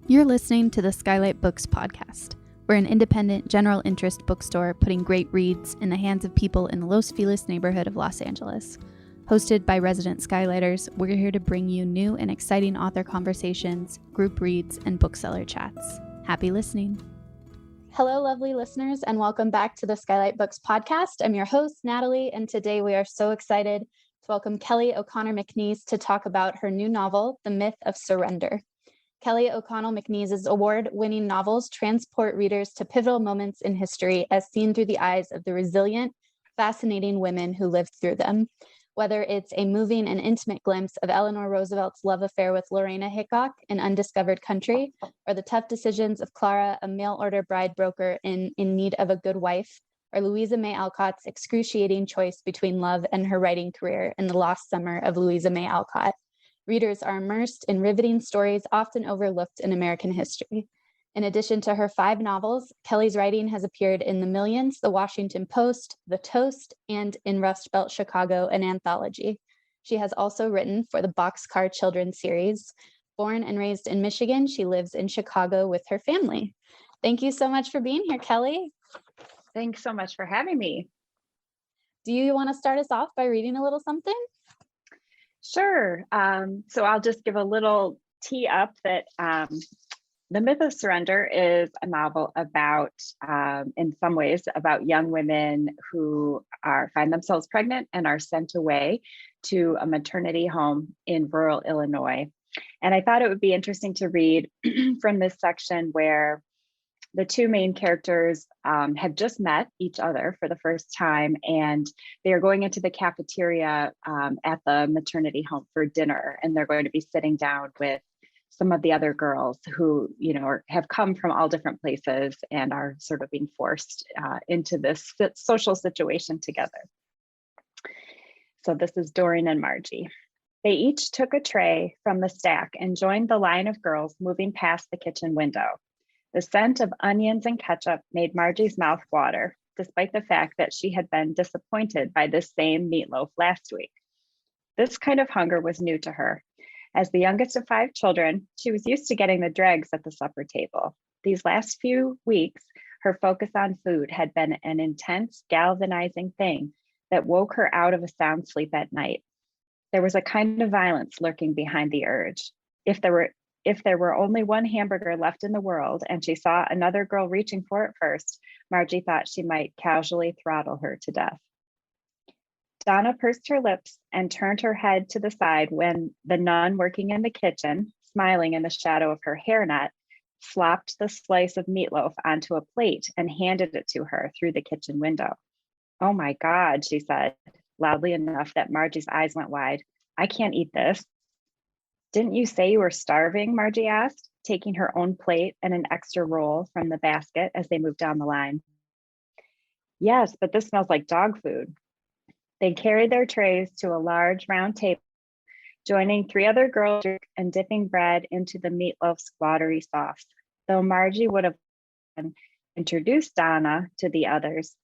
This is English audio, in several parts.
You're listening to the SKYLIT Books podcast. We're an independent, general interest bookstore putting great reads in the hands of people in the Los Feliz neighborhood of Los Angeles. Hosted by resident Skylighters, we're here to bring you new and exciting author conversations, group reads, and bookseller chats. Happy listening. Hello, lovely listeners, and welcome back to the SKYLIT Books podcast. I'm your host, Natalie, and today we are so excited to welcome Kelly O'Connor McNees to talk about her new novel, The Myth of Surrender. Kelly O'Connell McNees' award-winning novels transport readers to pivotal moments in history as seen through the eyes of the resilient, fascinating women who lived through them. Whether it's a moving and intimate glimpse of Eleanor Roosevelt's love affair with Lorena Hickok in Undiscovered Country, or the tough decisions of Clara, a mail-order bride broker in need of a good wife, or Louisa May Alcott's excruciating choice between love and her writing career in The Lost Summer of Louisa May Alcott, readers are immersed in riveting stories often overlooked in American history. In addition to her 5 novels, Kelly's writing has appeared in The Millions, The Washington Post, The Toast, and in Rust Belt Chicago, an anthology. She has also written for the Boxcar Children's series. Born and raised in Michigan, she lives in Chicago with her family. Thank you so much for being here, Kelly. Thanks so much for having me. Do you want to start us off by reading a little something? Sure. So I'll just give a little tee up that The Myth of Surrender is a novel about, in some ways, about young women who find themselves pregnant and are sent away to a maternity home in rural Illinois. And I thought it would be interesting to read from this section where the 2 main characters have just met each other for the first time, and they are going into the cafeteria at the maternity home for dinner, and they're going to be sitting down with some of the other girls who, have come from all different places and are sort of being forced into this social situation together. So this is Doreen and Margie. They each took a tray from the stack and joined the line of girls moving past the kitchen window. The scent of onions and ketchup made Margie's mouth water, despite the fact that she had been disappointed by this same meatloaf last week. This kind of hunger was new to her. As the youngest of 5 children, she was used to getting the dregs at the supper table. These last few weeks, her focus on food had been an intense, galvanizing thing that woke her out of a sound sleep at night. There was a kind of violence lurking behind the urge. If there were only one hamburger left in the world and she saw another girl reaching for it first, Margie thought she might casually throttle her to death. Donna pursed her lips and turned her head to the side when the nun working in the kitchen, smiling in the shadow of her hairnet, slopped the slice of meatloaf onto a plate and handed it to her through the kitchen window. "Oh my God," she said, loudly enough that Margie's eyes went wide. "I can't eat this." "Didn't you say you were starving?" Margie asked, taking her own plate and an extra roll from the basket as they moved down the line. "Yes, but this smells like dog food." They carried their trays to a large round table, joining 3 other girls and dipping bread into the meatloaf's watery sauce. Though Margie would have introduced Donna to the others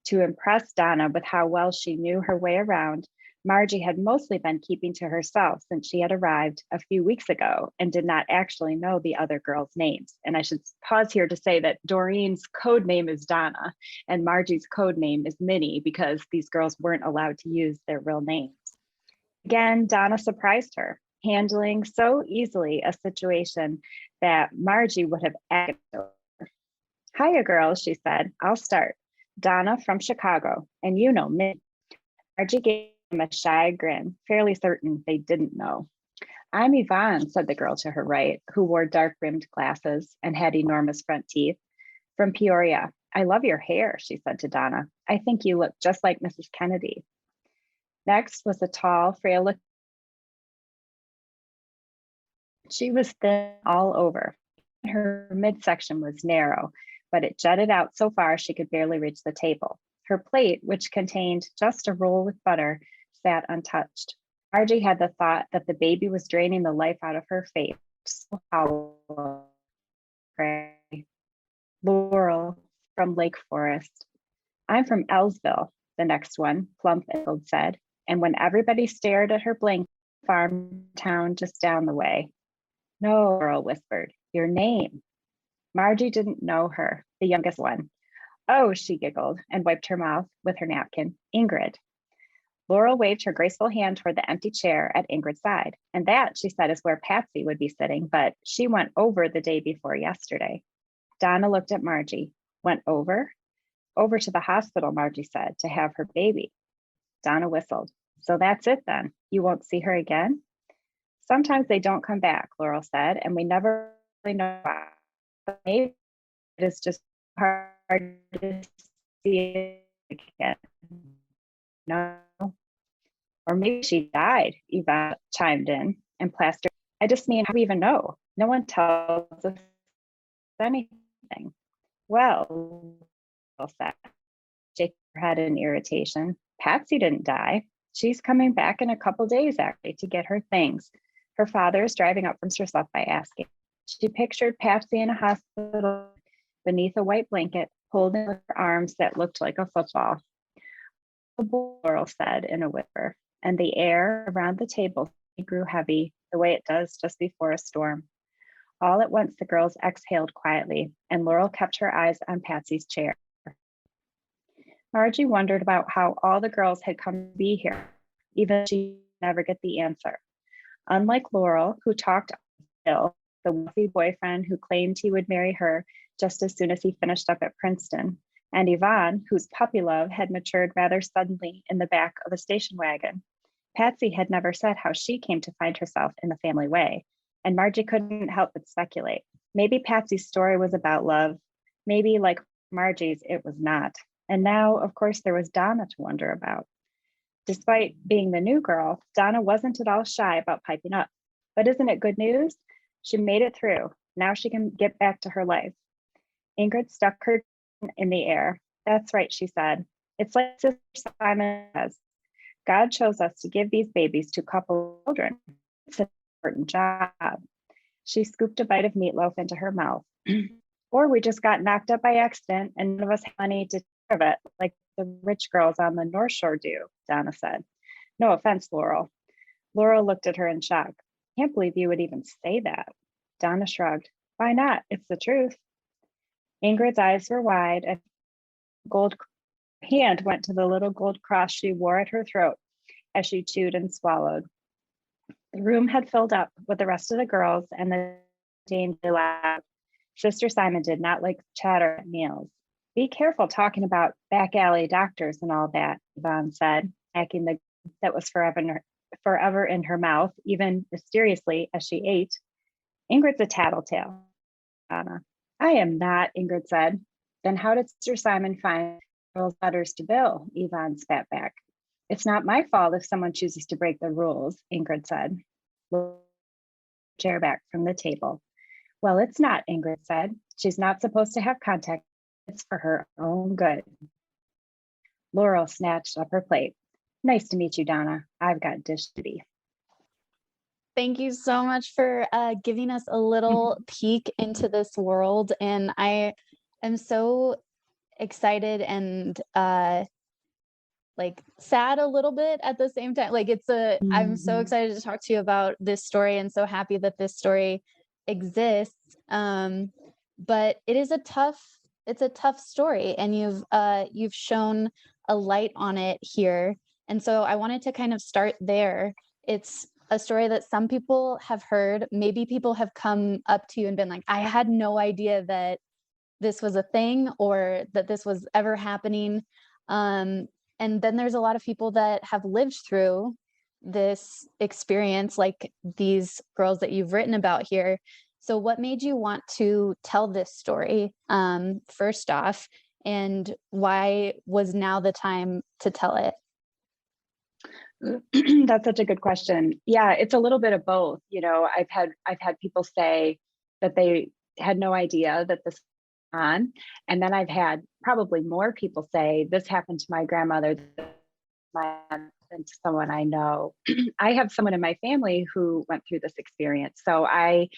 to impress Donna with how well she knew her way around, Margie had mostly been keeping to herself since she had arrived a few weeks ago and did not actually know the other girls' names. And I should pause here to say that Doreen's code name is Donna and Margie's code name is Minnie because these girls weren't allowed to use their real names. Again, Donna surprised her, handling so easily a situation that Margie would have acted over. "Hiya, girls," she said. "I'll start. Donna from Chicago, and you know Minnie." Margie gave him a shy grin, fairly certain they didn't know. "I'm Yvonne," said the girl to her right, who wore dark-rimmed glasses and had enormous front teeth. "From Peoria. I love your hair," she said to Donna. "I think you look just like Mrs. Kennedy." Next was a tall, frail-looking. She was thin all over. Her midsection was narrow, but it jutted out so far she could barely reach the table. Her plate, which contained just a roll with butter, sat untouched. Margie had the thought that the baby was draining the life out of her face. Laurel from Lake Forest. "I'm from Ellsville," the next one, plump and said, and when everybody stared at her blank, farm town just down the way. "No," Laurel whispered, Your name. Margie didn't know her, the youngest one. Oh, she giggled and wiped her mouth with her napkin. Ingrid. Laurel waved her graceful hand toward the empty chair at Ingrid's side. And that, she said, is where Patsy would be sitting, but she went over the day before yesterday. Donna looked at Margie. Went over? Over to the hospital, Margie said, to have her baby. Donna whistled. So that's it then. You won't see her again? Sometimes they don't come back, Laurel said, and we never really know why. But maybe it is just hard to see it again. No. Or maybe she died, Eva chimed in and plastered. I just mean, how do we even know? No one tells us anything. Well, said, shaking her head in irritation. Patsy didn't die. She's coming back in a couple days, actually, to get her things. Her father is driving up from herself by asking. She pictured Patsy in a hospital beneath a white blanket, holding with her arms that looked like a football. Laurel said in a whisper, and the air around the table grew heavy, the way it does just before a storm. All at once, the girls exhaled quietly, and Laurel kept her eyes on Patsy's chair. Margie wondered about how all the girls had come to be here, even if she never get the answer. Unlike Laurel, who talked Bill, the wealthy boyfriend who claimed he would marry her just as soon as he finished up at Princeton, and Yvonne, whose puppy love had matured rather suddenly in the back of a station wagon, Patsy had never said how she came to find herself in the family way, and Margie couldn't help but speculate. Maybe Patsy's story was about love. Maybe, like Margie's, it was not. And now, of course, there was Donna to wonder about. Despite being the new girl, Donna wasn't at all shy about piping up. But isn't it good news? She made it through. Now she can get back to her life. Ingrid stuck her chin in the air. That's right, she said. It's like Sister Simon says. God chose us to give these babies to couple children. It's an important job. She scooped a bite of meatloaf into her mouth. Or we just got knocked up by accident and none of us had money to take care of it, like the rich girls on the North Shore do, Donna said. No offense, Laurel. Laurel looked at her in shock. Can't believe you would even say that. Donna shrugged. Why not? It's the truth. Ingrid's eyes were wide and gold hand went to the little gold cross she wore at her throat as she chewed and swallowed. The room had filled up with the rest of the girls and the dainty laughed. Sister Simon did not like chatter at meals. Be careful talking about back alley doctors and all that, Yvonne said, smacking the that was forever in her mouth, even mysteriously as she ate. Ingrid's a tattletale, Donna. I am not, Ingrid said. Then how did Sister Simon find those letters to Bill? Yvonne spat back. It's not my fault if someone chooses to break the rules, Ingrid said. Chair back from the table. Well, it's not, Ingrid said. She's not supposed to have contact. It's for her own good. Laurel snatched up her plate. Nice to meet you, Donna. I've got dish duty. Thank you so much for giving us a little peek into this world. And I am so excited and like sad a little bit at the same time. Like I'm so excited to talk to you about this story and so happy that this story exists. But it is it's a tough story, and you've shown a light on it here. And so I wanted to kind of start there. It's a story that some people have heard. Maybe people have come up to you and been like, I had no idea that this was a thing or that this was ever happening. And then there's a lot of people that have lived through this experience, like these girls that you've written about here. So what made you want to tell this story, first off, and why was now the time to tell it? That's such a good question. Yeah, it's a little bit of both. You know, I've had people say that they had no idea that this was on, and then I've had probably more people say this happened to my grandmother, and to someone I know. I have someone in my family who went through this experience, so I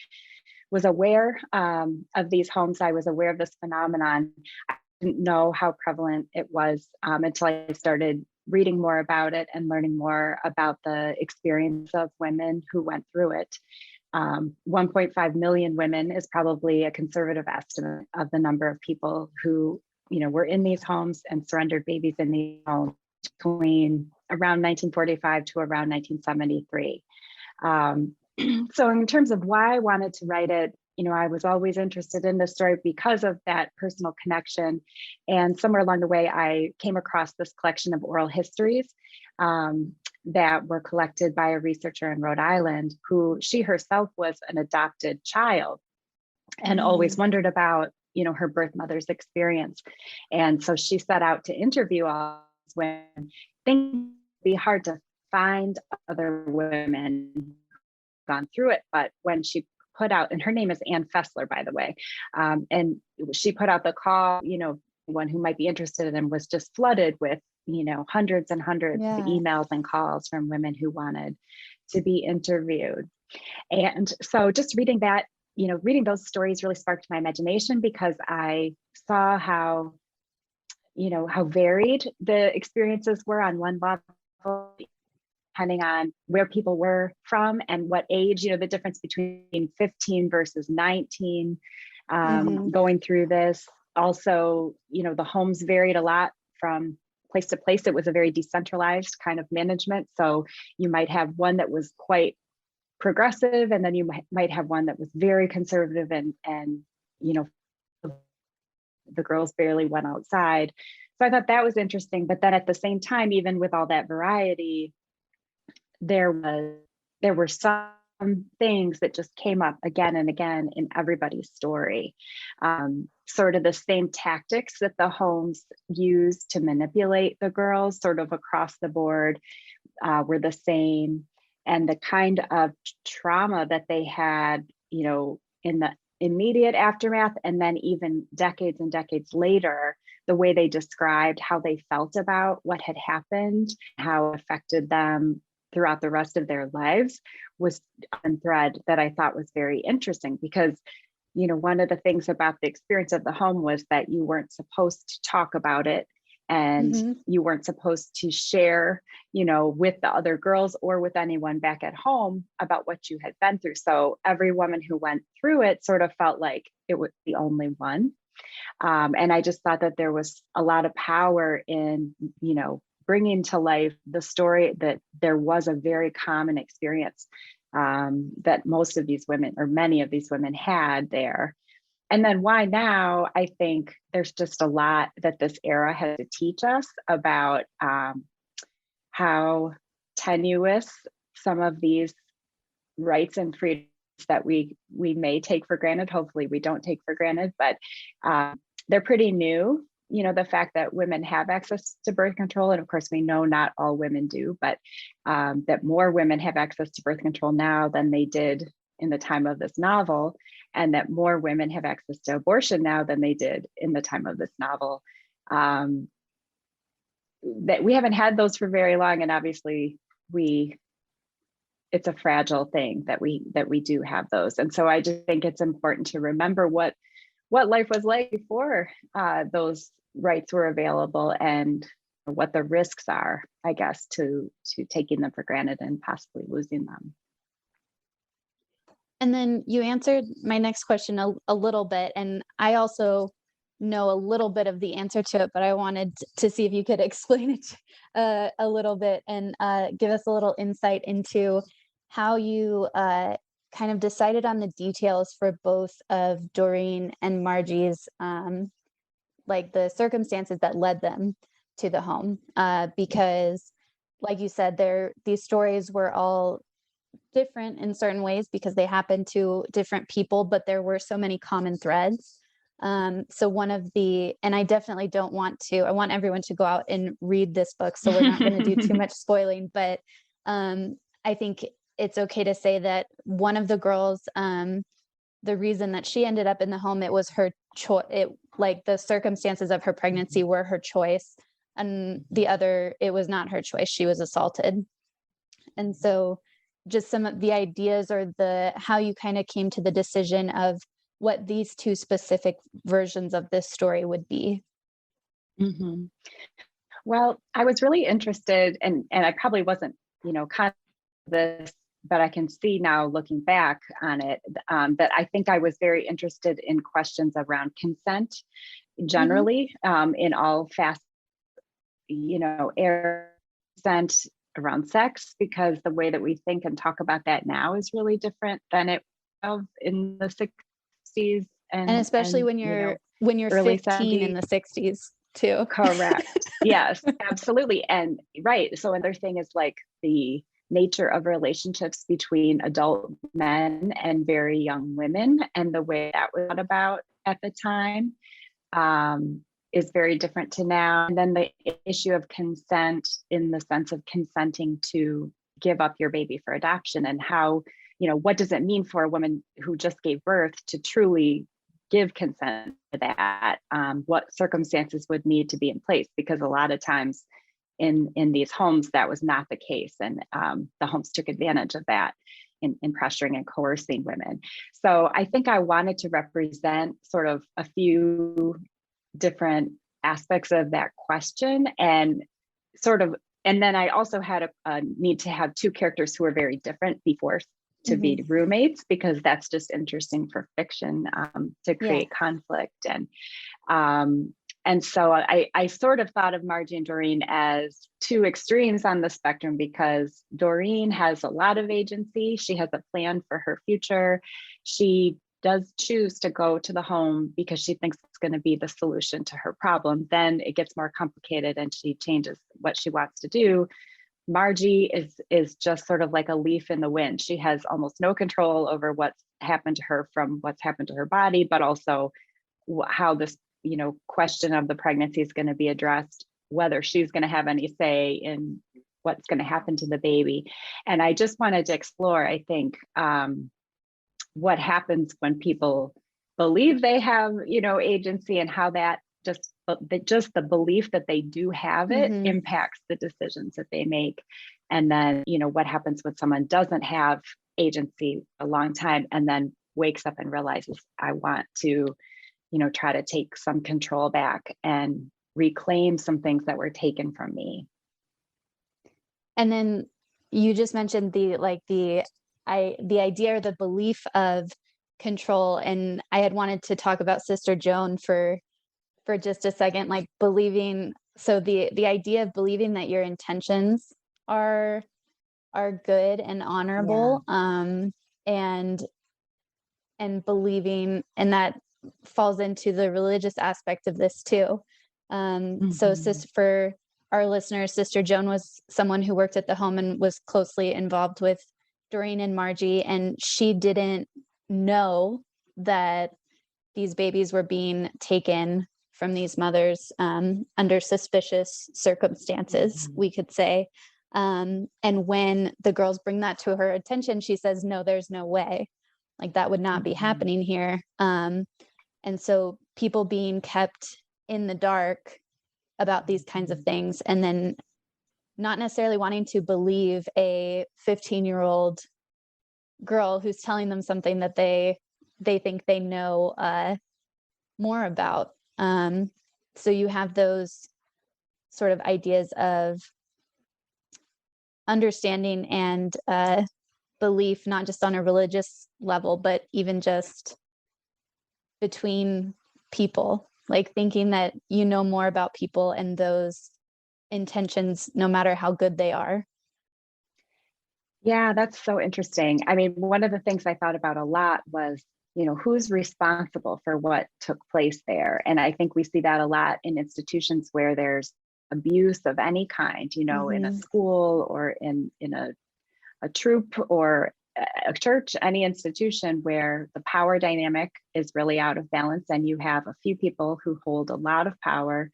was aware of these homes. I was aware of this phenomenon. I didn't know how prevalent it was until I started reading more about it and learning more about the experience of women who went through it. 1.5 million women is probably a conservative estimate of the number of people who, were in these homes and surrendered babies in these homes between around 1945 to around 1973. So in terms of why I wanted to write it, I was always interested in this story because of that personal connection. And somewhere along the way, I came across this collection of oral histories that were collected by a researcher in Rhode Island, who she herself was an adopted child and always wondered about, her birth mother's experience. And so she set out to interview all these women. Things would be hard to find other women who've gone through it, but when she put out, and her name is Ann Fessler, by the way, and she put out the call, anyone who might be interested in was just flooded with, hundreds and hundreds of emails and calls from women who wanted to be interviewed. And so just reading that, reading those stories really sparked my imagination, because I saw how varied the experiences were on one level, depending on where people were from and what age, the difference between 15 versus 19 going through this. Also, the homes varied a lot from place to place. It was a very decentralized kind of management. So you might have one that was quite progressive, and then you might have one that was very conservative, and the girls barely went outside. So I thought that was interesting. But then at the same time, even with all that variety, there were some things that just came up again and again in everybody's story. Sort of the same tactics that the homes used to manipulate the girls, sort of across the board, were the same. And the kind of trauma that they had, in the immediate aftermath, and then even decades and decades later, the way they described how they felt about what had happened, how it affected them throughout the rest of their lives, was a thread that I thought was very interesting. Because, one of the things about the experience of the home was that you weren't supposed to talk about it, and you weren't supposed to share, with the other girls or with anyone back at home about what you had been through. So every woman who went through it sort of felt like it was the only one. And I just thought that there was a lot of power in, bringing to life the story that there was a very common experience that most of these women, or many of these women, had there. And then why now? I think there's just a lot that this era has to teach us about how tenuous some of these rights and freedoms that we may take for granted. Hopefully we don't take for granted, but they're pretty new. The fact that women have access to birth control, and of course we know not all women do, but that more women have access to birth control now than they did in the time of this novel, and that more women have access to abortion now than they did in the time of this novel. That we haven't had those for very long, and obviously it's a fragile thing that we do have those. And so I just think it's important to remember what life was like before those rights were available, and what the risks are, I guess, to taking them for granted and possibly losing them. And then you answered my next question a little bit, and I also know a little bit of the answer to it, but I wanted to see if you could explain it a little bit and give us a little insight into how you kind of decided on the details for both of Doreen and Margie's, like the circumstances that led them to the home, because like you said, these stories were all different in certain ways because they happened to different people, but there were so many common threads. So one of and I definitely I want everyone to go out and read this book, so we're not going to do too much spoiling, but I think it's okay to say that one of the girls, the reason that she ended up in the home, it was her choice. Like the circumstances of her pregnancy were her choice, and the other, it was not her choice. She was assaulted. And so just some of the ideas, or how you kind of came to the decision of what these two specific versions of this story would be. Mm-hmm. Well, I was really interested, and I probably wasn't, kind of but I can see now looking back on it, that I think I was very interested in questions around consent generally, in all facets, consent around sex, because the way that we think and talk about that now is really different than it was in the 60s And especially when you're early 15 in the 60s too. Correct. Yes, absolutely. And right. So another thing is like the nature of relationships between adult men and very young women, and the way that was thought about at the time, is very different to now. And then the issue of consent, in the sense of consenting to give up your baby for adoption, and how, what does it mean for a woman who just gave birth to truly give consent to that? What circumstances would need to be in place? Because a lot of times in these homes, that was not the case. And the homes took advantage of that in pressuring and coercing women. So I think I wanted to represent sort of a few different aspects of that question, and then I also had a need to have two characters who are very different before to be roommates, because that's just interesting for fiction, to create conflict. And so I sort of thought of Margie and Doreen as two extremes on the spectrum, because Doreen has a lot of agency. She has a plan for her future. She does choose to go to the home because she thinks it's going to be the solution to her problem. Then it gets more complicated and she changes what she wants to do. Margie is just sort of like a leaf in the wind. She has almost no control over what's happened to her from what's happened to her body, but also how this, question of the pregnancy is going to be addressed, whether she's going to have any say in what's going to happen to the baby. And I just wanted to explore, I think, what happens when people believe they have, agency, and how that just the belief that they do have it impacts the decisions that they make. And then, what happens when someone doesn't have agency a long time and then wakes up and realizes, I want to, try to take some control back and reclaim some things that were taken from me. And then you just mentioned the idea or the belief of control. And I had wanted to talk about Sister Joan for just a second, like believing. So the idea of believing that your intentions are good and honorable, and believing, and that falls into the religious aspect of this too. So for our listeners, Sister Joan was someone who worked at the home and was closely involved with Doreen and Margie, and she didn't know that these babies were being taken from these mothers under suspicious circumstances, we could say. And when the girls bring that to her attention, she says, no, there's no way. Like, that would not be happening here. And so people being kept in the dark about these kinds of things, and then not necessarily wanting to believe a 15-year-old girl who's telling them something that they think they know more about. So you have those sort of ideas of understanding and belief, not just on a religious level, but even just between people, like thinking that you know more about people and those intentions, no matter how good they are. Yeah, that's so interesting. I mean, one of the things I thought about a lot was, who's responsible for what took place there? And I think we see that a lot in institutions where there's abuse of any kind, in a school or in a troop or a church, any institution where the power dynamic is really out of balance, and you have a few people who hold a lot of power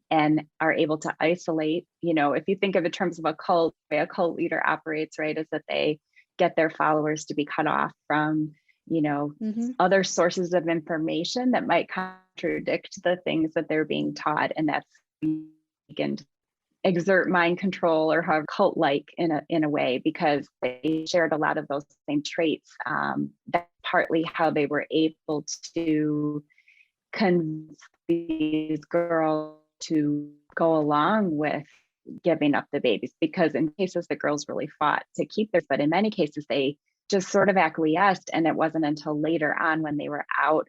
and are able to isolate. If you think of it in terms of a cult, the way a cult leader operates, right, is that they get their followers to be cut off from, other sources of information that might contradict the things that they're being taught. And that's can exert mind control, or however cult-like in a way, because they shared a lot of those same traits. That's partly how they were able to convince these girls to go along with giving up the babies, because in cases the girls really fought to keep theirs, but in many cases they just sort of acquiesced. And it wasn't until later on when they were out,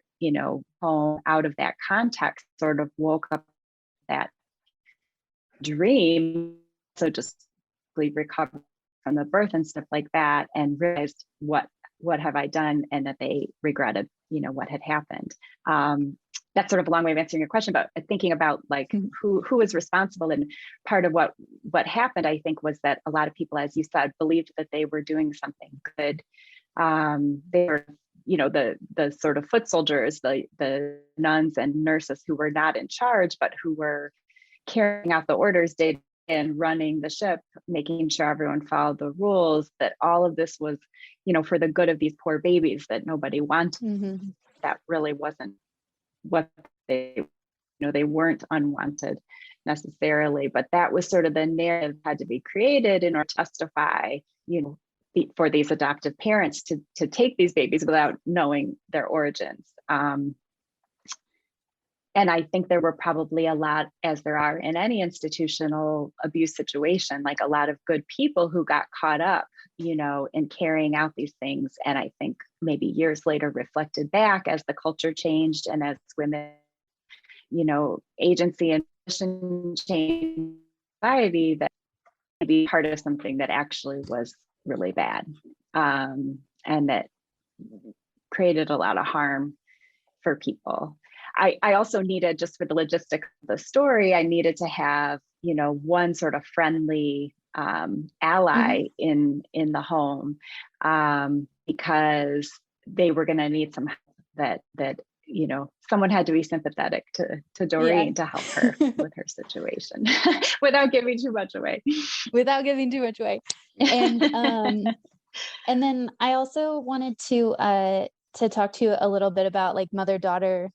home, out of that context, sort of woke up that dream. So just recovered from the birth and stuff like that, and realized what have I done, and that they regretted, what had happened. That's sort of a long way of answering your question, but thinking about like who is responsible. And part of what happened, I think, was that a lot of people, as you said, believed that they were doing something good. They were, the sort of foot soldiers, the nuns and nurses who were not in charge, but who were carrying out the orders day and running the ship, making sure everyone followed the rules, that all of this was, for the good of these poor babies that nobody wanted. That really wasn't what they, they weren't unwanted necessarily, but that was sort of the narrative had to be created in order to justify, for these adoptive parents to take these babies without knowing their origins. And I think there were probably a lot, as there are in any institutional abuse situation, like a lot of good people who got caught up, in carrying out these things. And I think maybe years later reflected back as the culture changed and as women, agency and mission changed society, that be part of something that actually was really bad, and that created a lot of harm for people. I also needed, just for the logistics of the story, I needed to have, one sort of friendly ally in the home, because they were going to need some help, that someone had to be sympathetic to Doreen to help her with her situation without giving too much away. And and then I also wanted to talk to you a little bit about like mother-daughter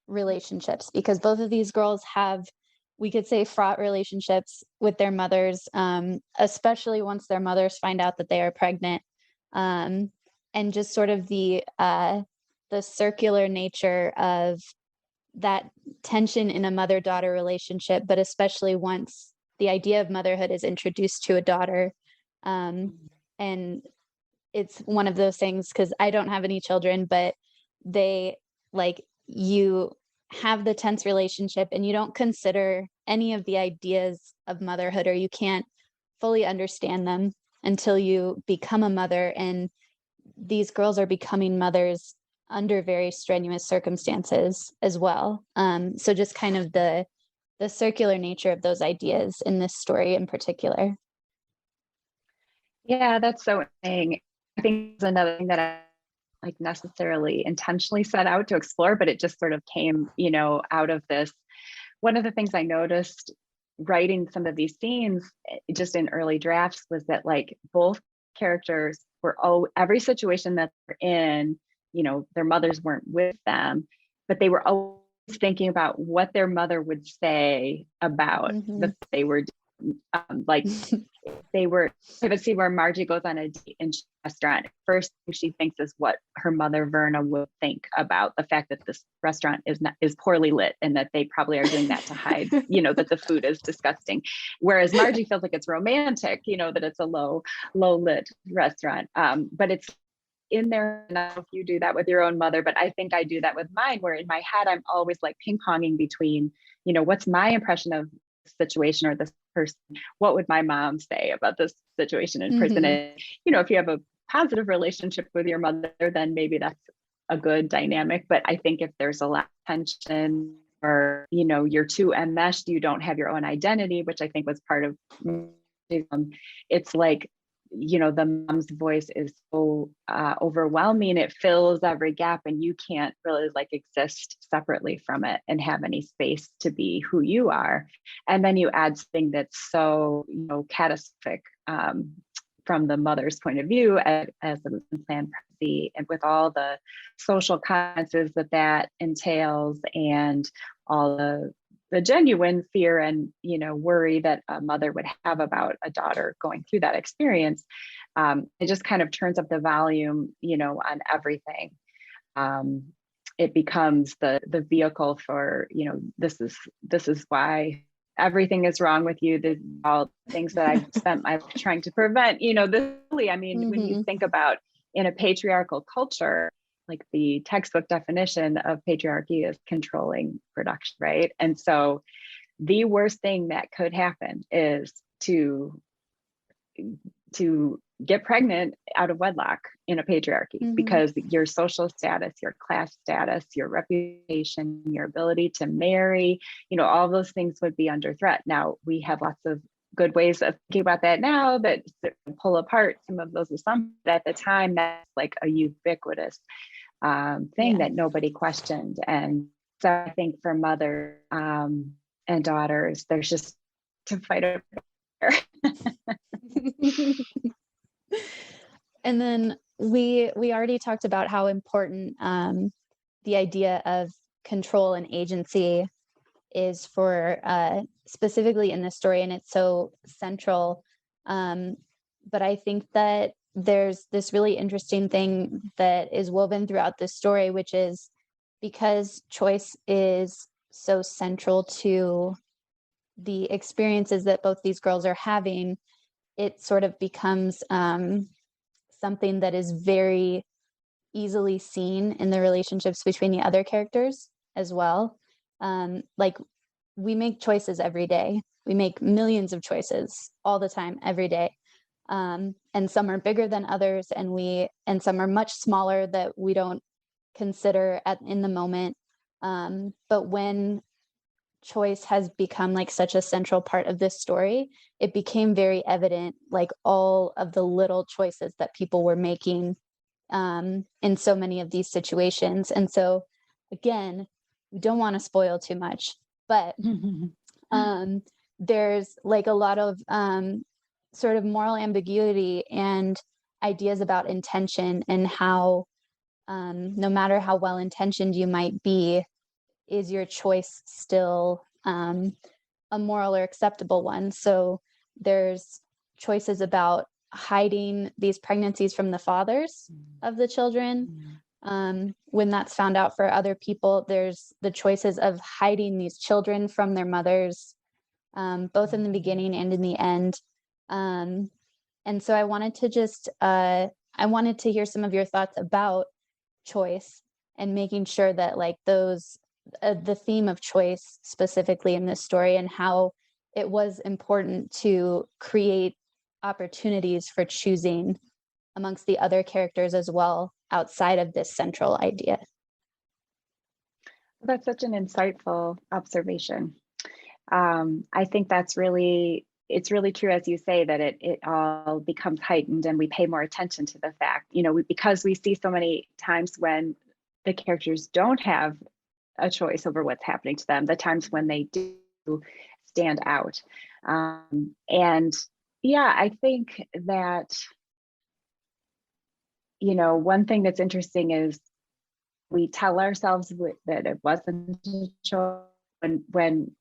relationships, because both of these girls have, we could say, fraught relationships with their mothers, especially once their mothers find out that they are pregnant, and just sort of the circular nature of that tension in a mother-daughter relationship, but especially once the idea of motherhood is introduced to a daughter. And it's one of those things, because I don't have any children, but they, like, you have the tense relationship and you don't consider any of the ideas of motherhood, or you can't fully understand them until you become a mother. And these girls are becoming mothers under very strenuous circumstances as well. So just kind of the circular nature of those ideas in this story in particular. Yeah, that's so interesting. I think it's another thing that I like necessarily intentionally set out to explore, but it just sort of came, out of this. One of the things I noticed writing some of these scenes just in early drafts was that like both characters were, every situation that they're in, their mothers weren't with them, but they were always thinking about what their mother would say about the they were like they were. I have a scene where Margie goes on a date in a restaurant. First thing she thinks is what her mother Verna would think about the fact that this restaurant is poorly lit, and that they probably are doing that to hide, that the food is disgusting. Whereas Margie feels like it's romantic, that it's a low lit restaurant. But it's in there. I don't know if you do that with your own mother, but I think I do that with mine, where in my head I'm always like ping-ponging between, what's my impression of the situation or this person, what would my mom say about this situation in prison? And if you have a positive relationship with your mother, then maybe that's a good dynamic. But I think if there's a lot of tension, or you're too enmeshed, you don't have your own identity, which I think was part of it's like, the mom's voice is so overwhelming. It fills every gap, and you can't really like exist separately from it and have any space to be who you are. And then you add something that's so, catastrophic from the mother's point of view as an unplanned pregnancy, and with all the social consequences that entails, and all the genuine fear and worry that a mother would have about a daughter going through that experience. It just kind of turns up the volume, on everything. It becomes the vehicle for, this is why everything is wrong with you. This all things that I've spent my life trying to prevent, this really, I mean, when you think about in a patriarchal culture, like the textbook definition of patriarchy is controlling production, right? And so the worst thing that could happen is to get pregnant out of wedlock in a patriarchy, because your social status, your class status, your reputation, your ability to marry, all those things would be under threat. Now, we have lots of good ways of thinking about that now that pull apart some of those assumptions. At the time, that's like a ubiquitous thing that nobody questioned. And so I think for mothers and daughters, there's just to fight over. And then we already talked about how important the idea of control and agency is for specifically in this story, and it's so central. But I think that there's this really interesting thing that is woven throughout this story, which is because choice is so central to the experiences that both these girls are having, it sort of becomes something that is very easily seen in the relationships between the other characters as well. Like, we make choices every day. We make millions of choices all the time, every day. And some are bigger than others, and some are much smaller that we don't consider in the moment. But when choice has become like such a central part of this story, it became very evident, like all of the little choices that people were making in so many of these situations. And so again, we don't want to spoil too much, but there's like a lot of sort of moral ambiguity and ideas about intention, and how no matter how well intentioned you might be, is your choice still a moral or acceptable one? So there's choices about hiding these pregnancies from the fathers of the children. When that's found out for other people, there's the choices of hiding these children from their mothers, both in the beginning and in the end. And so I wanted to hear some of your thoughts about choice and making sure that like those the theme of choice specifically in this story, and how it was important to create opportunities for choosing amongst the other characters as well, outside of this central idea. That's such an insightful observation. I think it's really true, as you say, that it all becomes heightened, and we pay more attention to the fact, because we see so many times when the characters don't have a choice over what's happening to them, the times when they do stand out. And yeah, I think that, one thing that's interesting is we tell ourselves that it wasn't a choice when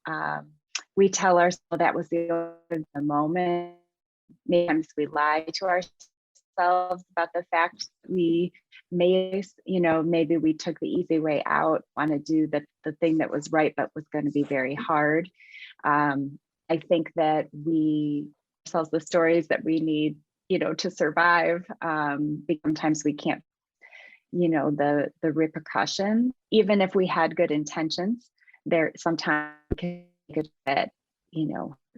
we tell ourselves that was the moment. Many times we lie to ourselves about the fact we may, maybe we took the easy way out, want to do the thing that was right, but was going to be very hard. I think that we ourselves the stories that we need, to survive. Sometimes we can't, the repercussion, even if we had good intentions, there sometimes can get,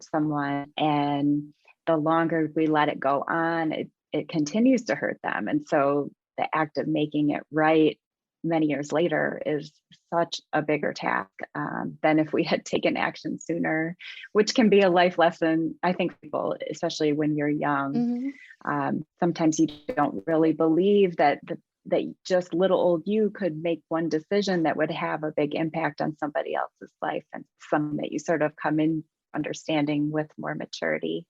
someone, and the longer we let it go on, it continues to hurt them. And so the act of making it right many years later is such a bigger task than if we had taken action sooner, which can be a life lesson. I think people, especially when you're young, sometimes you don't really believe that just little old you could make one decision that would have a big impact on somebody else's life, and something that you sort of come in understanding with more maturity.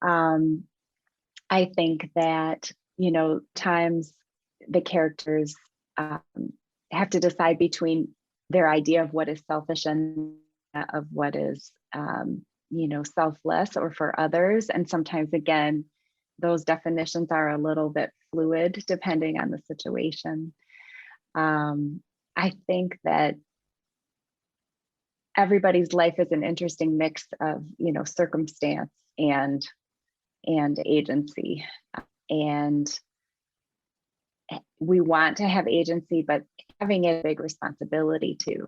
I think that, times the characters have to decide between their idea of what is selfish and of what is, selfless or for others. And sometimes, again, those definitions are a little bit fluid depending on the situation. I think that everybody's life is an interesting mix of, circumstance and agency. And we want to have agency, but having a big responsibility too.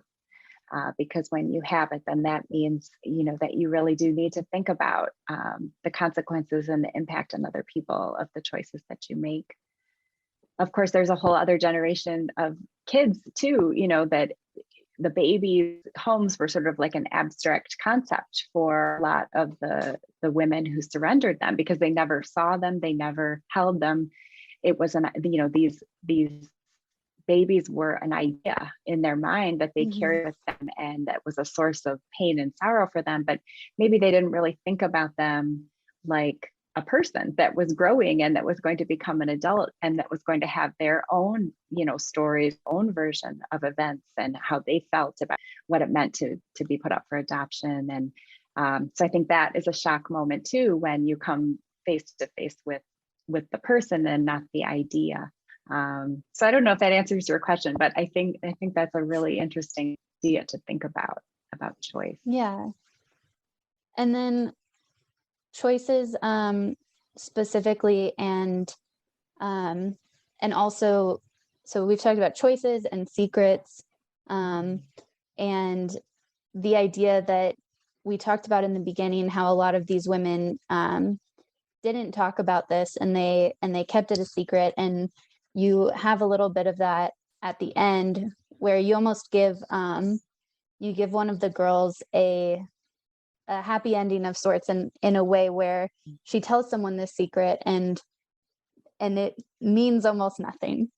Because when you have it, then that means, that you really do need to think about the consequences and the impact on other people of the choices that you make. Of course, there's a whole other generation of kids too, that the baby homes were sort of like an abstract concept for a lot of the women who surrendered them, because they never saw them, they never held them. It was these babies were an idea in their mind that they carried with them, and that was a source of pain and sorrow for them. But maybe they didn't really think about them like a person that was growing and that was going to become an adult, and that was going to have their own, stories, own version of events, and how they felt about what it meant to be put up for adoption. And so I think that is a shock moment too, when you come face to face with the person and not the idea. So I don't know if that answers your question, but I think that's a really interesting idea to think about choice. Yeah. And then choices specifically, and also, so we've talked about choices and secrets, and the idea that we talked about in the beginning, how a lot of these women didn't talk about this, and they kept it a secret. And you have a little bit of that at the end, where you almost give one of the girls a happy ending of sorts, and in a way where she tells someone this secret, and it means almost nothing.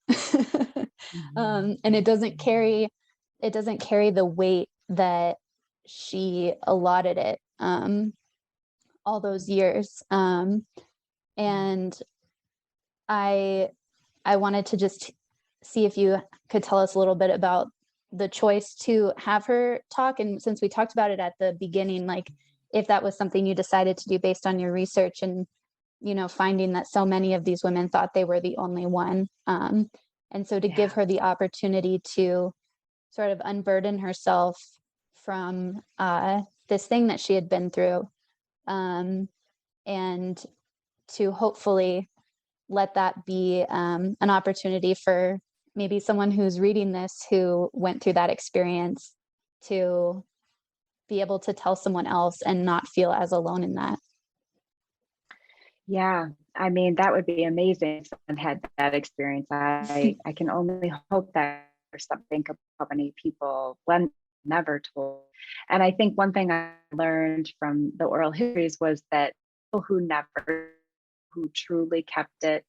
And it doesn't carry the weight that she allotted it all those years. And I wanted to just see if you could tell us a little bit about the choice to have her talk. And since we talked about it at the beginning, like if that was something you decided to do based on your research, and, finding that so many of these women thought they were the only one. And so to give her the opportunity to sort of unburden herself from this thing that she had been through, and to hopefully let that be an opportunity for maybe someone who's reading this who went through that experience to be able to tell someone else and not feel as alone in that. Yeah, I mean, that would be amazing if someone had that experience. I can only hope that there's something how many people never told. And I think one thing I learned from the oral histories was that people who truly kept it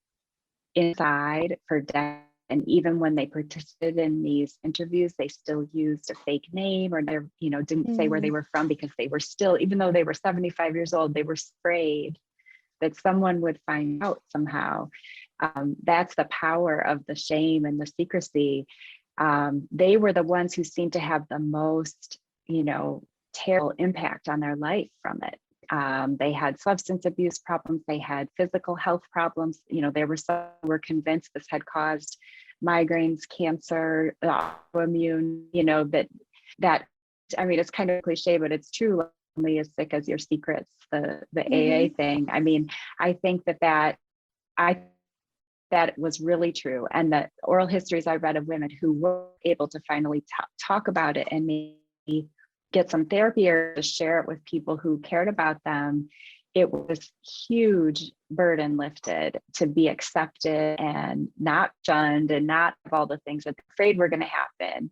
inside for decades, and even when they participated in these interviews, they still used a fake name, or they didn't say where they were from, because they were still, even though they were 75 years old, they were afraid that someone would find out somehow. That's the power of the shame and the secrecy. They were the ones who seemed to have the most, terrible impact on their life from it. They had substance abuse problems. They had physical health problems. There were some who were convinced this had caused migraines, cancer, autoimmune, that, I mean, it's kind of cliche, but it's true. Only as sick as your secrets, the AA thing. I mean, I think that was really true. And the oral histories I read of women who were able to finally talk about it and maybe get some therapy or to share it with people who cared about them, it was huge burden lifted to be accepted and not shunned and not have all the things that they're afraid were going to happen,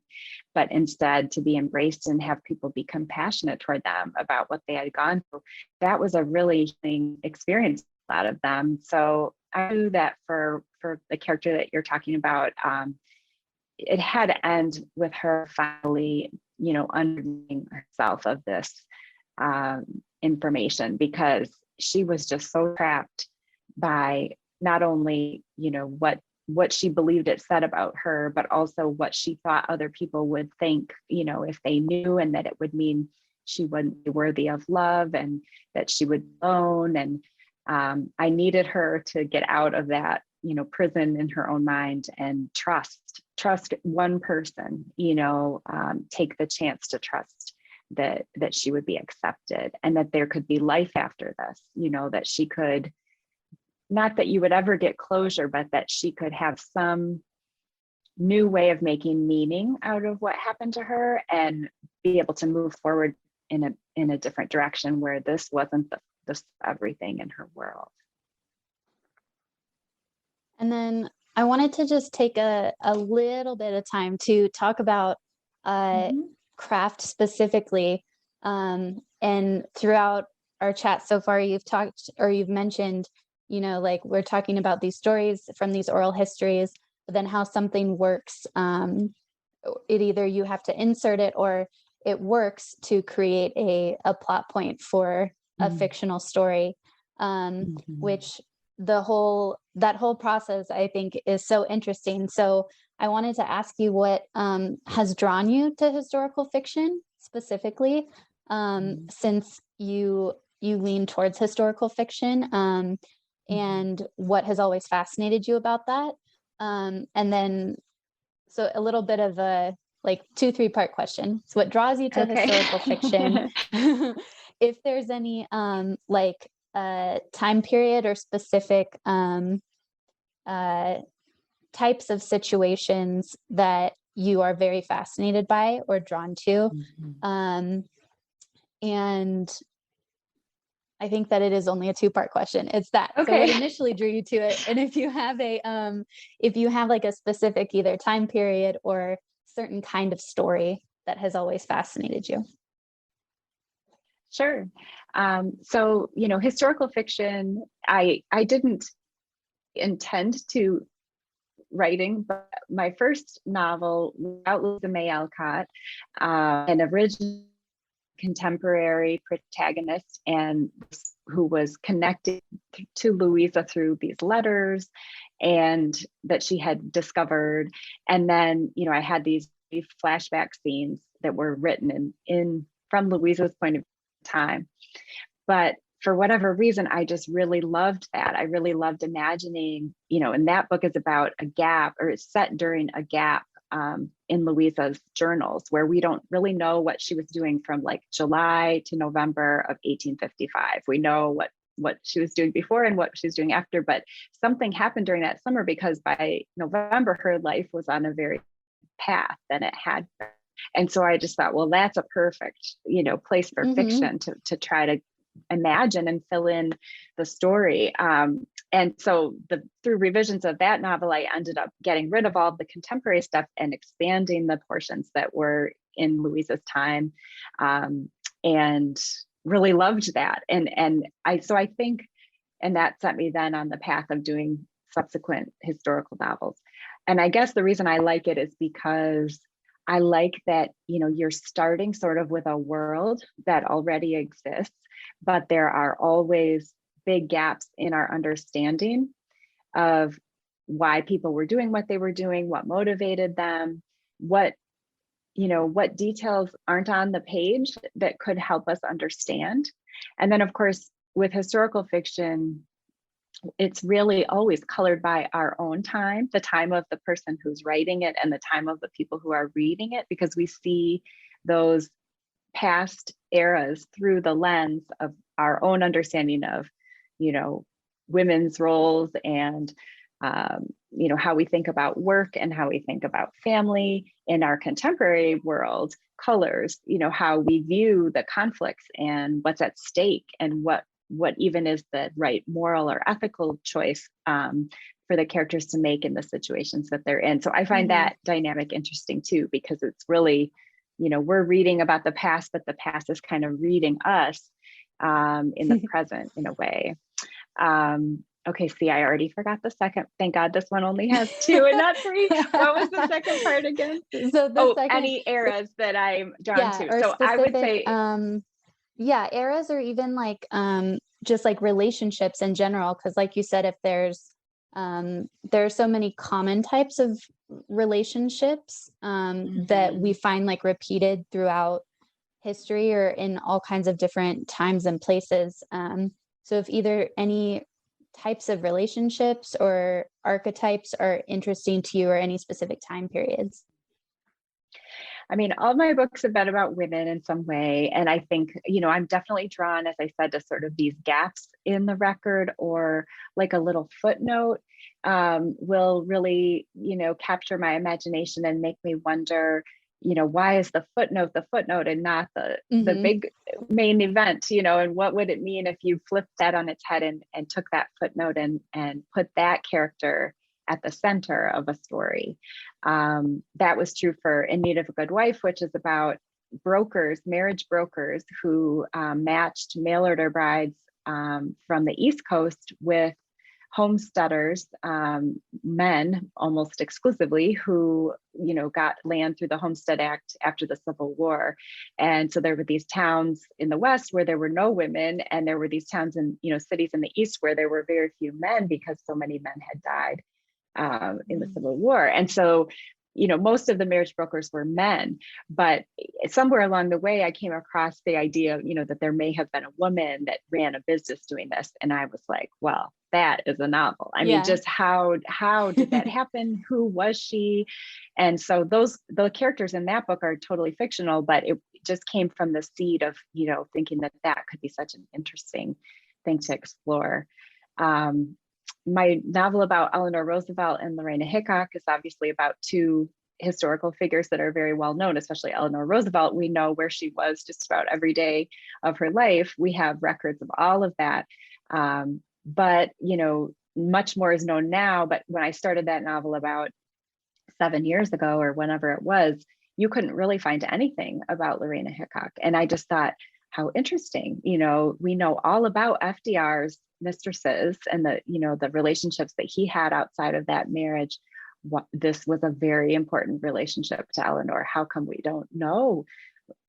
but instead to be embraced and have people be compassionate toward them about what they had gone through. That was a really healing experience for a lot of them. So I knew that for the character that you're talking about, it had to end with her finally, undoing herself of this information, because she was just so trapped by not only, what she believed it said about her, but also what she thought other people would think, if they knew, and that it would mean she wouldn't be worthy of love, and that she would be alone. And I needed her to get out of that, prison in her own mind, and trust one person, take the chance to trust that she would be accepted, and that there could be life after this, that she could, not that you would ever get closure, but that she could have some new way of making meaning out of what happened to her and be able to move forward in a different direction where this wasn't the everything in her world. And then I wanted to just take a little bit of time to talk about craft specifically. And throughout our chat so far, you've mentioned, like we're talking about these stories from these oral histories, but then how something works. It either you have to insert it or it works to create a plot point for a fictional story, which that whole process I think is so interesting. So I wanted to ask you what has drawn you to historical fiction specifically, since you lean towards historical fiction, and what has always fascinated you about that. And then, so a little bit of a 2-3 part question. So what draws you to historical fiction? If there's any time period or specific types of situations that you are very fascinated by or drawn to. And I think that it is only a 2-part question. It's that. So what initially drew you to it? And if you have a specific either time period or certain kind of story that has always fascinated you. Sure. So, historical fiction, I didn't intend to writing, but my first novel, Louisa May Alcott, an original contemporary protagonist, and who was connected to Louisa through these letters and that she had discovered. And then, I had these flashback scenes that were written in from Louisa's point of time. But for whatever reason, I just really loved that. I really loved imagining, and that book is about a gap, or it's set during a gap in Louisa's journals, where we don't really know what she was doing from July to November of 1855. We know what she was doing before and what she was doing after, but something happened during that summer, because by November, her life was on a very path than it had been. And so I just thought, well, that's a perfect, place for fiction to try to imagine and fill in the story. And so through revisions of that novel, I ended up getting rid of all the contemporary stuff and expanding the portions that were in Louisa's time, and really loved that. And I think, and that set me then on the path of doing subsequent historical novels. And I guess the reason I like it is because I like that, you're starting sort of with a world that already exists, but there are always big gaps in our understanding of why people were doing what they were doing, what motivated them, what details aren't on the page that could help us understand. And then, of course, with historical fiction, it's really always colored by our own time, the time of the person who's writing it and the time of the people who are reading it, because we see those past eras through the lens of our own understanding of, women's roles and, how we think about work and how we think about family. In our contemporary world, colors, how we view the conflicts and what's at stake, and what even is the right moral or ethical choice for the characters to make in the situations that they're in. So I find that dynamic interesting too, because it's really, we're reading about the past, but the past is kind of reading us in the present in a way. Okay, see, I already forgot the second. Thank God this one only has 2 and not 3. What was the second part again? So any eras that I'm drawn to. So specific, I would say eras, or even just relationships in general, because like you said, if there are so many common types of relationships that we find repeated throughout history or in all kinds of different times and places. So if either any types of relationships or archetypes are interesting to you, or any specific time periods. I mean, all my books have been about women in some way. And I think, I'm definitely drawn, as I said, to sort of these gaps in the record, or like a little footnote will really, capture my imagination and make me wonder, why is the footnote and not the big main event, and what would it mean if you flipped that on its head and took that footnote and put that character at the center of a story. That was true for In Need of a Good Wife, which is about marriage brokers who matched mail order brides from the East Coast with homesteaders, men almost exclusively, who, got land through the Homestead Act after the Civil War. And so there were these towns in the West where there were no women, and there were these towns in, cities in the East where there were very few men because so many men had died in the Civil War. And so, most of the marriage brokers were men, but somewhere along the way, I came across the idea, that there may have been a woman that ran a business doing this. And I was like, well, that is a novel. I mean, just how did that happen? Who was she? And so the characters in that book are totally fictional, but it just came from the seed of, thinking that could be such an interesting thing to explore. My novel about Eleanor Roosevelt and Lorena Hickok is obviously about two historical figures that are very well known, especially Eleanor Roosevelt. We know where she was just about every day of her life. We have records of all of that. But, much more is known now. But when I started that novel about 7 years ago or whenever it was, you couldn't really find anything about Lorena Hickok. And I just thought, how interesting. We know all about FDR's mistresses and the relationships that he had outside of that marriage. This was a very important relationship to Eleanor. How come we don't know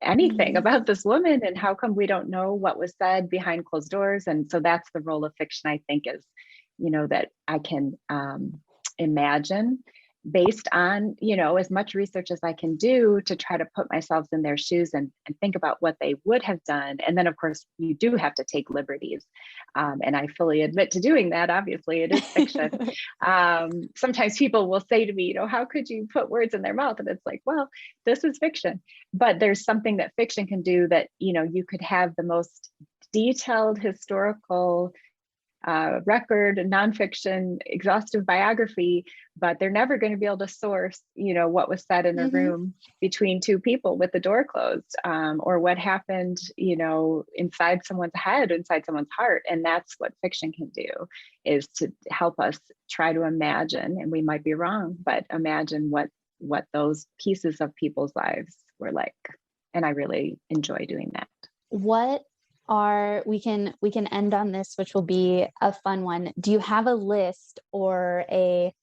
anything about this woman, and how come we don't know what was said behind closed doors? And so that's the role of fiction, I think, is, that I can imagine based on, as much research as I can do to try to put myself in their shoes and think about what they would have done. And then, of course, you do have to take liberties. And I fully admit to doing that. Obviously, it is fiction. Sometimes people will say to me, how could you put words in their mouth? And it's like, well, this is fiction. But there's something that fiction can do that, you could have the most detailed historical record, nonfiction, exhaustive biography, but they're never going to be able to source, what was said in a room between two people with the door closed, or what happened, inside someone's head, inside someone's heart. And that's what fiction can do, is to help us try to imagine, and we might be wrong, but imagine what those pieces of people's lives were like. And I really enjoy doing that. We can end on this, which will be a fun one. Do you have a list or a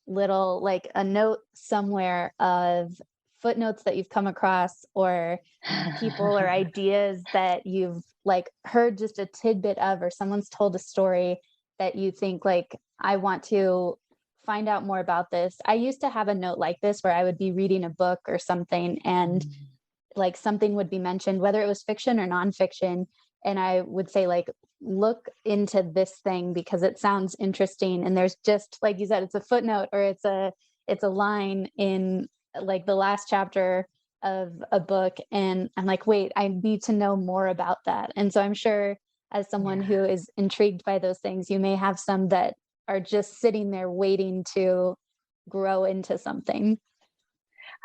little, like a note somewhere of footnotes that you've come across, or people or ideas that you've like heard just a tidbit of, or someone's told a story that you think like, I want to find out more about this? I used to have a note like this where I would be reading a book or something, and like something would be mentioned, whether it was fiction or nonfiction. And I would say, like, look into this thing because it sounds interesting. And there's just, like you said, it's a footnote, or it's a line in like the last chapter of a book. And I'm like, wait, I need to know more about that. And so I'm sure, as someone who is intrigued by those things, you may have some that are just sitting there waiting to grow into something.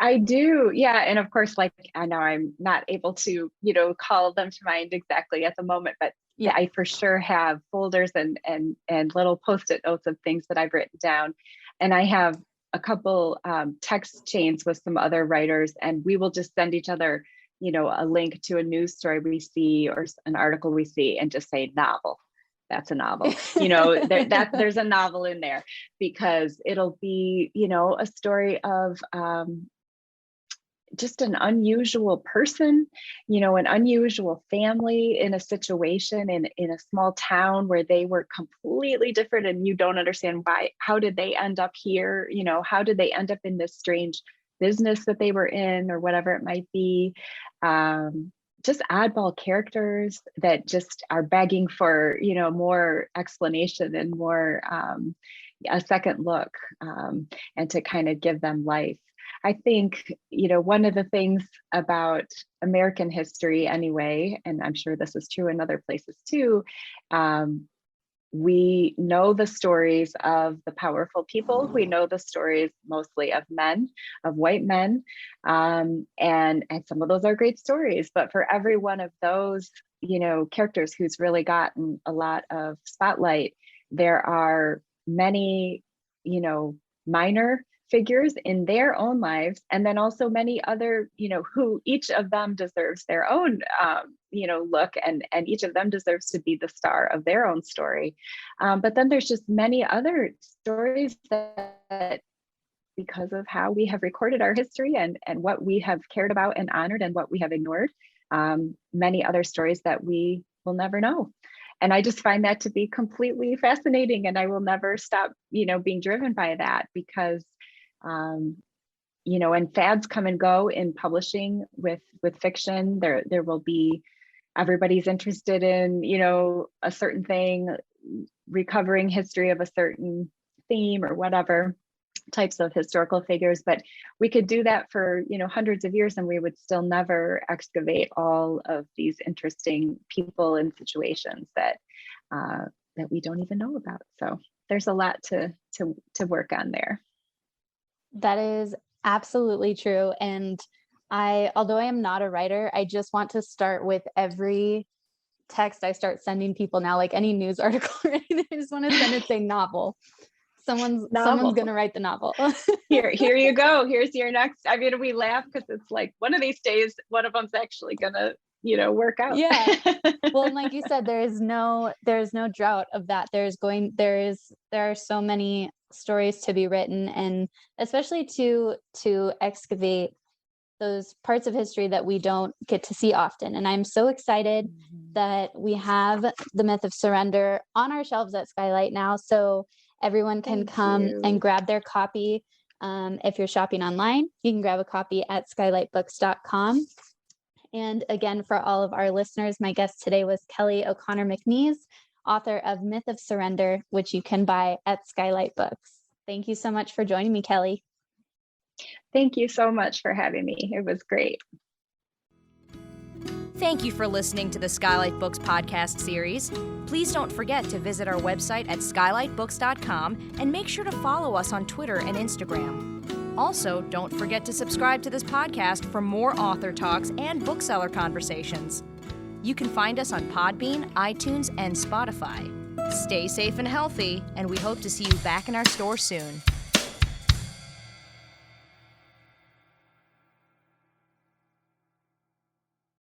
I do. Yeah. And of course, like, I know I'm not able to, call them to mind exactly at the moment, but I for sure have folders and little Post-it notes of things that I've written down. And I have a couple text chains with some other writers, and we will just send each other, a link to a news story we see or an article we see, and just say novel. That's a novel, there's a novel in there, because it'll be, a story of just an unusual person, an unusual family in a situation in a small town where they were completely different, and you don't understand why. How did they end up here? How did they end up in this strange business that they were in, or whatever it might be? Just oddball characters that just are begging for, more explanation and more a second look, and to kind of give them life. I think, one of the things about American history anyway, and I'm sure this is true in other places too, we know the stories of the powerful people. We know the stories mostly of men, of white men. And some of those are great stories, but for every one of those, characters who's really gotten a lot of spotlight, there are many, minor figures in their own lives, and then also many other, who each of them deserves their own, look, and each of them deserves to be the star of their own story. But then there's just many other stories that, because of how we have recorded our history and what we have cared about and honored and what we have ignored, many other stories that we will never know. And I just find that to be completely fascinating, and I will never stop, being driven by that, because and fads come and go in publishing with fiction. There will be, everybody's interested in, a certain thing, recovering history of a certain theme or whatever types of historical figures, but we could do that for, hundreds of years, and we would still never excavate all of these interesting people and situations that we don't even know about. So there's a lot to work on there. That is absolutely true. And although I am not a writer, I just want to start with every text I start sending people now, like any news article or anything, I just want to send it saying novel. Someone's going to write the novel. Here you go. Here's your next. I mean, we laugh because it's like one of these days, one of them's actually going to, work out. Yeah. Well, and like you said, there's no drought of that. There are so many stories to be written, and especially to excavate those parts of history that we don't get to see often. And I'm so excited that we have The Myth of Surrender on our shelves at SKYLIT now, so everyone can come and grab their copy. If you're shopping online, you can grab a copy at skylitbooks.com. And again, for all of our listeners, my guest today was Kelly O'Connor McNees, author of Myth of Surrender, which you can buy at SKYLIT Books. Thank you so much for joining me, Kelly. Thank you so much for having me. It was great. Thank you for listening to the SKYLIT Books podcast series. Please don't forget to visit our website at skylitbooks.com and make sure to follow us on Twitter and Instagram. Also, don't forget to subscribe to this podcast for more author talks and bookseller conversations. You can find us on Podbean, iTunes, and Spotify. Stay safe and healthy, and we hope to see you back in our store soon.